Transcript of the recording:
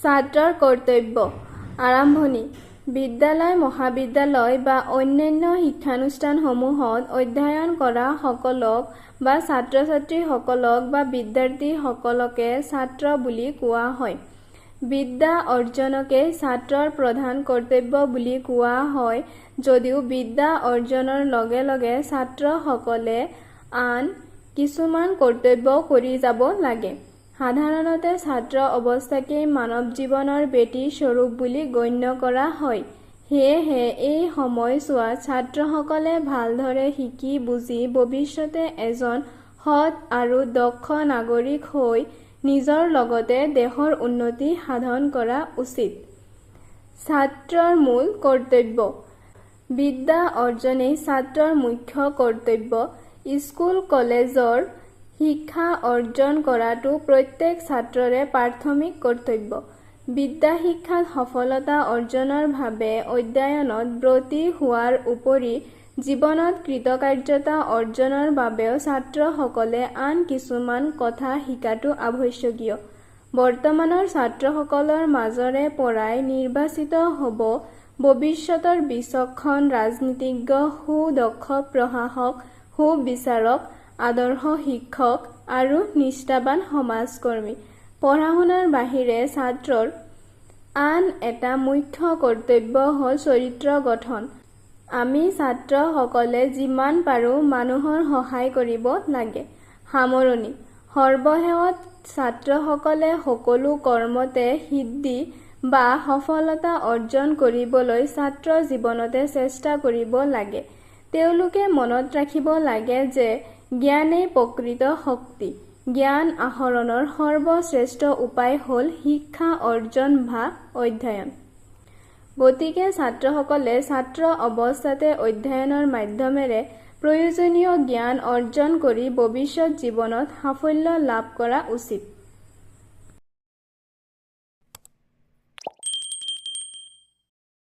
ছাত্ৰৰ কৰ্তব্য। আৰম্ভণি। বিদ্যালয়, মহাবিদ্যালয় বা অন্যান্য শিক্ষানুষ্ঠানসমূহত অধ্যয়ন কৰা সকলক বা ছাত্ৰ-ছাত্ৰীসকলক বা বিদ্যাৰ্থীসকলকে ছাত্ৰ বুলি কোৱা হয়। বিদ্যা অৰ্জনকেই ছাত্ৰৰ প্ৰধান কৰ্তব্য বুলি কোৱা হয় যদিও বিদ্যা অৰ্জনৰ লগে লগে ছাত্ৰসকলে আন কিছুমান কৰ্তব্য কৰি যাব লাগে। সাধাৰণতে ছাত্ৰ অৱস্থাকেই মানৱ জীৱনৰ বেটী স্বৰূপ বুলি গণ্য কৰা হয়। সেয়েহে এই সময়ছোৱাত ছাত্ৰসকলে ভালদৰে শিকি বুজি ভৱিষ্যতে এজন সৎ আৰু দক্ষ নাগৰিক হৈ নিজৰ লগতে দেশৰ উন্নতি সাধন কৰা উচিত। ছাত্ৰৰ মূল কৰ্তব্য। বিদ্যা অৰ্জনেই ছাত্ৰৰ মুখ্য কৰ্তব্য। স্কুল কলেজৰ শিক্ষা অৰ্জন কৰাটো প্ৰত্যেক ছাত্ৰৰে প্ৰাথমিক কৰ্তব্য। বিদ্যা শিক্ষাত সফলতা অৰ্জনৰ বাবে অধ্যয়নত ব্ৰতী হোৱাৰ উপৰি জীৱনত কৃতকাৰ্যতা অৰ্জনৰ বাবেও ছাত্ৰসকলে আন কিছুমান কথা শিকাটো আৱশ্যকীয়। বৰ্তমানৰ ছাত্ৰসকলৰ মাজৰে পৰাই নিৰ্বাচিত হ'ব ভৱিষ্যতৰ বিচক্ষণ ৰাজনীতিজ্ঞ, সুদক্ষ প্ৰশাসক, সুবিচাৰক, আদৰ্শ শিক্ষক আৰু নিষ্ঠাৱান সমাজকৰ্মী। পঢ়া-শুনাৰ বাহিৰে ছাত্ৰৰ আন এটা মুখ্য কৰ্তব্য হ'ল চৰিত্ৰ গঠন। আমি ছাত্ৰসকলে যিমান পাৰোঁ মানুহৰ সহায় কৰিব লাগে। সামৰণি। সৰ্বশেষত ছাত্ৰসকলে সকলো কৰ্মতে সিদ্ধি বা সফলতা অৰ্জন কৰিবলৈ ছাত্ৰ জীৱনতে চেষ্টা কৰিব লাগে। তেওঁলোকে মনত ৰাখিব লাগে যে জ্ঞানেই প্ৰকৃত শক্তি। জ্ঞান আহৰণৰ সৰ্বশ্ৰেষ্ঠ উপায় হ'ল শিক্ষা অৰ্জন বা অধ্যয়ন। গতিকে ছাত্ৰসকলে ছাত্ৰ অৱস্থাতে অধ্যয়নৰ মাধ্যমেৰে প্ৰয়োজনীয় জ্ঞান অৰ্জন কৰি ভৱিষ্যত জীৱনত সাফল্য লাভ কৰা উচিত।